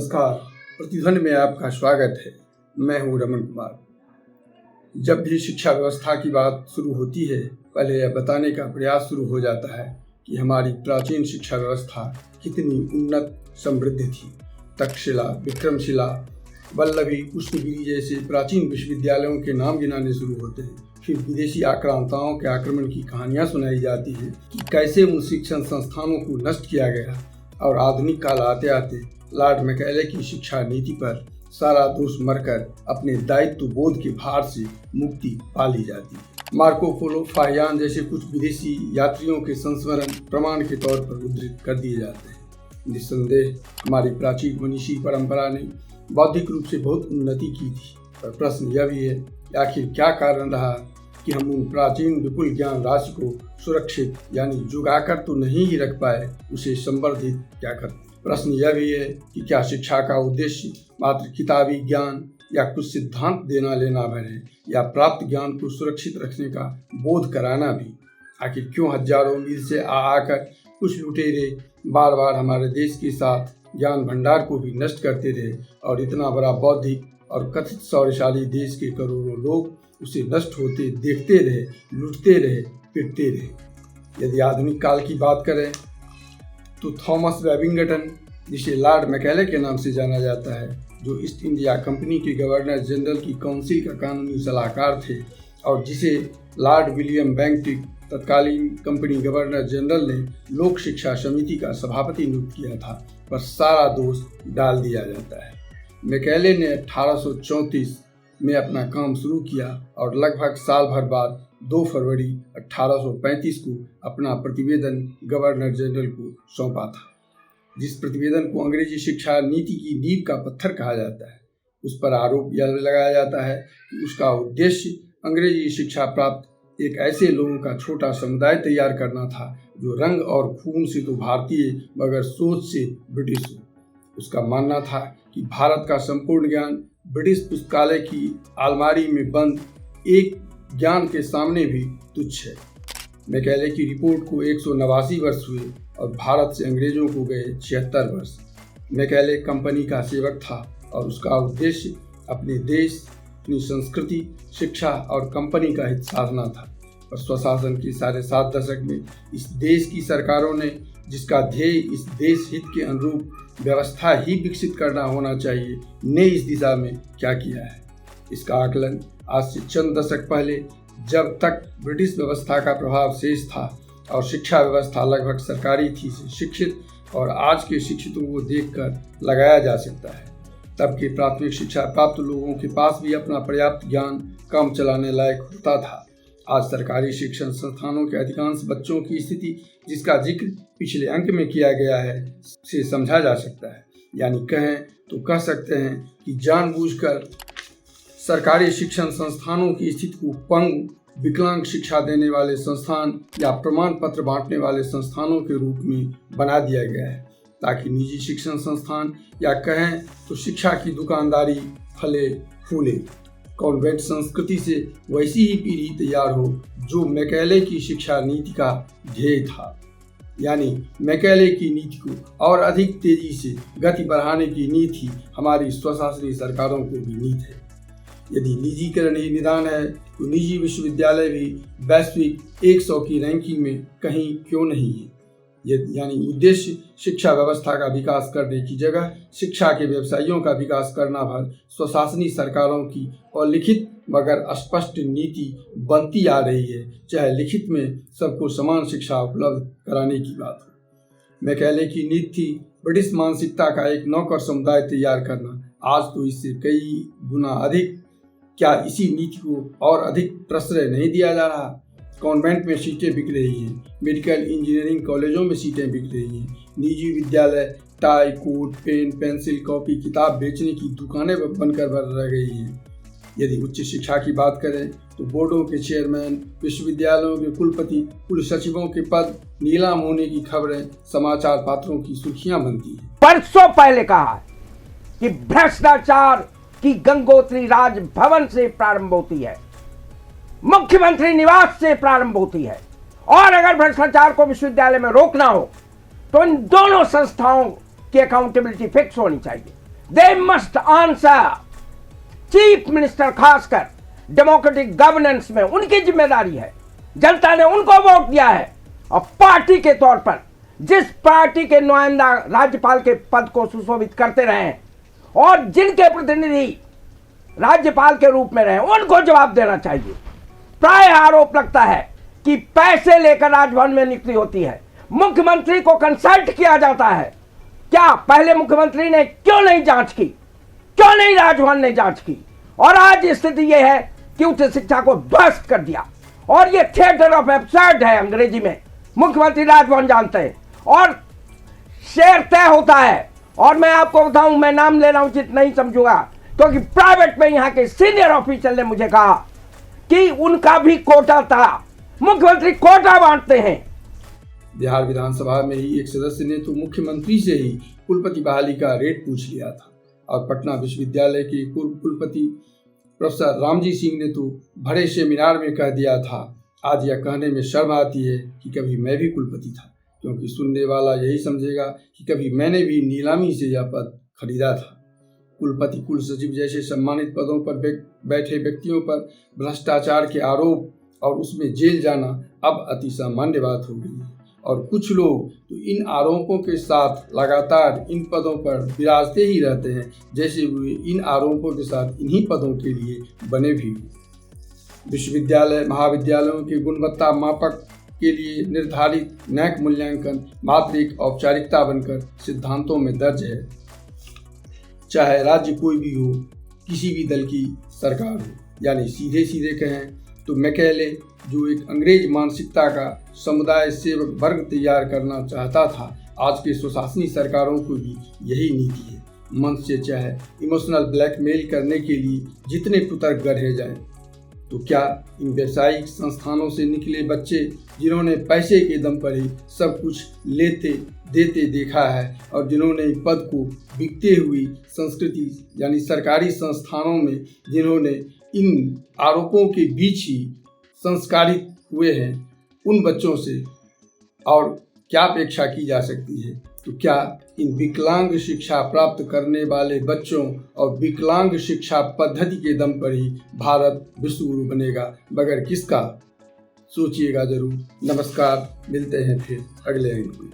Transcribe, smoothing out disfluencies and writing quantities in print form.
नमस्कार। प्रतिध्वनि में आपका स्वागत है। मैं हूं रमन कुमार। जब भी शिक्षा व्यवस्था की बात शुरू होती है, पहले यह बताने का प्रयास शुरू हो जाता है कि हमारी प्राचीन शिक्षा व्यवस्था कितनी उन्नत समृद्ध थी। तक्षशिला, विक्रमशिला, वल्लभी, कृष्णगिरी जैसे प्राचीन विश्वविद्यालयों के नाम गिनाने शुरू होते हैं। फिर विदेशी आक्रांताओं के आक्रमण की कहानियां सुनाई जाती हैं कि कैसे उन शिक्षण संस्थानों को नष्ट किया गया, और आधुनिक काल आते आते लॉर्ड मैकेले की शिक्षा नीति पर सारा दोष मरकर अपने दायित्व बोध के भार से मुक्ति पा ली जाती है। मार्को पोलो, फाहियान जैसे कुछ विदेशी यात्रियों के संस्मरण प्रमाण के तौर पर उद्धृत कर दिए जाते हैं। निस्संदेह हमारी प्राचीन मनीषी परंपरा ने बौद्धिक रूप से बहुत उन्नति की थी, पर प्रश्न यह भी है कि आखिर क्या कारण रहा कि हम उन प्राचीन विपुल ज्ञान राशि को सुरक्षित यानी जुगाकर तो नहीं ही रख पाए, उसे संवर्धित क्या करते। प्रश्न यह भी है कि क्या शिक्षा का उद्देश्य मात्र किताबी ज्ञान या कुछ सिद्धांत देना लेना भर है, या प्राप्त ज्ञान को सुरक्षित रखने का बोध कराना भी। आखिर क्यों हजारों मील से आकर कुछ लुटेरे बार बार हमारे देश के साथ ज्ञान भंडार को भी नष्ट करते रहे, और इतना बड़ा बौद्धिक और कथित शौर्यशाली देश के करोड़ों लोग उसे नष्ट होते देखते रहे, लूटते रहे, पिटते रहे। यदि आधुनिक काल की बात करें तो थॉमस बेबिंगटन, जिसे लॉर्ड मैकेले के नाम से जाना जाता है, जो ईस्ट इंडिया कंपनी के गवर्नर जनरल की काउंसिल का कानूनी सलाहकार थे, और जिसे लॉर्ड विलियम बेंटिक तत्कालीन कंपनी गवर्नर जनरल ने लोक शिक्षा समिति का सभापति नियुक्त किया था, पर सारा दोष डाल दिया जाता है। मैकेले ने 1834 में अपना काम शुरू किया और लगभग साल भर बाद 2 फरवरी 1835 को अपना प्रतिवेदन गवर्नर जनरल को सौंपा था, जिस प्रतिवेदन को अंग्रेजी शिक्षा नीति की नींव का पत्थर कहा जाता है। उस पर आरोप यह लगाया जाता है कि उसका उद्देश्य अंग्रेजी शिक्षा प्राप्त एक ऐसे लोगों का छोटा समुदाय तैयार करना था जो रंग और खून से तो भारतीय मगर सोच से ब्रिटिश हो। उसका मानना था कि भारत का संपूर्ण ज्ञान ब्रिटिश पुस्तकालय की अलमारी में बंद एक ज्ञान के सामने भी तुच्छ है। मैकेले की रिपोर्ट को 189 वर्ष हुए और भारत से अंग्रेजों को गए 76 वर्ष। मैकेले कंपनी का सेवक था और उसका उद्देश्य अपने देश, अपनी संस्कृति, शिक्षा और कंपनी का हित साधना था। पर स्वशासन के साढ़े 7 दशक में इस देश की सरकारों ने, जिसका ध्येय इस देश हित के अनुरूप व्यवस्था ही विकसित करना होना चाहिए, ने इस दिशा में क्या किया है। इसका आकलन आज से चंद दशक पहले, जब तक ब्रिटिश व्यवस्था का प्रभाव शेष था और शिक्षा व्यवस्था लगभग सरकारी थी, से शिक्षित और आज के शिक्षितों को देखकर लगाया जा सकता है। तब के प्राथमिक शिक्षा प्राप्त लोगों के पास भी अपना पर्याप्त ज्ञान काम चलाने लायक होता था। आज सरकारी शिक्षण संस्थानों के अधिकांश बच्चों की स्थिति, जिसका जिक्र पिछले अंक में किया गया है, से समझा जा सकता है। यानी कहें तो कह सकते हैं कि जानबूझकर सरकारी शिक्षण संस्थानों की स्थिति को पंगु, विकलांग शिक्षा देने वाले संस्थान या प्रमाण पत्र बांटने वाले संस्थानों के रूप में बना दिया गया है, ताकि निजी शिक्षण संस्थान या कहें तो शिक्षा की दुकानदारी फले फूले। कॉन्वेंट संस्कृति से वैसी ही पीढ़ी तैयार हो जो मैकेले की शिक्षा नीति का ध्येय था। यानी मैकेले की नीति को और अधिक तेजी से गति बढ़ाने की नीति हमारी स्वशासनी सरकारों को भी नीत है। यदि निजीकरण ही निदान है तो निजी विश्वविद्यालय भी वैश्विक 100 की रैंकिंग में कहीं क्यों नहीं है। यानी उद्देश्य शिक्षा व्यवस्था का विकास करने की जगह शिक्षा के व्यवसायियों का विकास करना भर स्वशासनी सरकारों की और लिखित मगर अस्पष्ट नीति बनती आ रही है, चाहे लिखित में सबको समान शिक्षा उपलब्ध कराने की बात हो। मैकेले की नीति थी ब्रिटिश मानसिकता का एक नौकर समुदाय तैयार करना। आज तो इससे कई गुना अधिक। क्या इसी नीति को और अधिक प्रश्रय नहीं दिया जा रहा? कॉन्वेंट में सीटें बिक रही हैं, मेडिकल इंजीनियरिंग कॉलेजों में सीटें बिक रही हैं, निजी विद्यालय tie, coat, pen, pencil, copy, किताब बेचने की दुकानें बनकर रह गई हैं। यदि उच्च शिक्षा की बात करें तो बोर्डों के चेयरमैन, विश्वविद्यालयों के कुलपति, कुल सचिवों के पद नीलाम होने की खबरें समाचार पत्रों की सुर्खियां बनती हैं। परसों पहले कहा कि भ्रष्टाचार की गंगोत्री राजभवन से प्रारंभ होती है, मुख्यमंत्री निवास से प्रारंभ होती है, और अगर भ्रष्टाचार को विश्वविद्यालय में रोकना हो तो इन दोनों संस्थाओं की अकाउंटेबिलिटी फिक्स होनी चाहिए। They must answer. Chief minister खासकर डेमोक्रेटिक गवर्नेंस में उनकी जिम्मेदारी है। जनता ने उनको वोट दिया है और पार्टी के तौर पर जिस पार्टी के नुमाइंदा राज्यपाल के पद को सुशोभित करते रहे हैं और जिनके प्रतिनिधि राज्यपाल के रूप में रहे, उनको जवाब देना चाहिए। प्राय आरोप लगता है कि पैसे लेकर राजभवन में नियुक्ति होती है, मुख्यमंत्री को कंसल्ट किया जाता है। क्या पहले मुख्यमंत्री ने क्यों नहीं जांच की, क्यों नहीं राजभवन ने जांच की? और आज स्थिति यह है कि उच्च शिक्षा को ध्वस्त कर दिया और यह थिएटर ऑफ एब्सर्ड है अंग्रेजी में। मुख्यमंत्री राजभवन जानते हैं और शेयर तय होता है। और मैं आपको बताऊं, मैं नाम लेना उचित नहीं समझूंगा क्योंकि प्राइवेट में यहां के सीनियर ऑफिसर ने मुझे कहा कि उनका भी कोटा था। मुख्यमंत्री कोटा बांटते हैं। बिहार विधानसभा में ही एक सदस्य ने तो मुख्यमंत्री से ही कुलपति बहाली का रेट पूछ लिया था और पटना विश्वविद्यालय के पूर्व कुलपति प्रोफेसर रामजी सिंह ने तो बड़े सेमिनार में कह दिया था। आज यह कहने में शर्म आती है कि कभी मैं भी कुलपति था, क्योंकि सुनने वाला यही समझेगा कि कभी मैंने भी नीलामी से यह पद खरीदा था। कुलपति, कुल सचिव जैसे सम्मानित पदों पर बैठे व्यक्तियों पर भ्रष्टाचार के आरोप और उसमें जेल जाना अब अति सामान्य बात हो गई है और कुछ लोग तो इन आरोपों के साथ लगातार इन पदों पर विराजते ही रहते हैं, जैसे वे इन आरोपों के साथ इन्हीं पदों के लिए बने भी। विश्वविद्यालय महाविद्यालयों के गुणवत्ता मापक के लिए निर्धारित नैक मूल्यांकन मात्र एक औपचारिकता बनकर सिद्धांतों में दर्ज है। चाहे राज्य कोई भी हो, किसी भी दल की सरकार हो, यानी सीधे सीधे कहें तो मैकेले जो एक अंग्रेज मानसिकता का समुदाय सेवक वर्ग तैयार करना चाहता था, आज के स्वशासनी सरकारों को भी यही नीति है। मंच से चाहे इमोशनल ब्लैकमेल करने के लिए जितने कुतर्क गढ़े जाएं, तो क्या इन व्यावसायिक संस्थानों से निकले बच्चे जिन्होंने पैसे के दम पर ही सब कुछ लेते देते देखा है और जिन्होंने पद को बिकते हुई संस्कृति यानी सरकारी संस्थानों में जिन्होंने इन आरोपों के बीच ही संस्कारित हुए हैं, उन बच्चों से और क्या अपेक्षा की जा सकती है? तो क्या इन विकलांग शिक्षा प्राप्त करने वाले बच्चों और विकलांग शिक्षा पद्धति के दम पर ही भारत विश्व गुरु बनेगा बगैर किसका? सोचिएगा जरूर। नमस्कार, मिलते हैं फिर अगले अंक में।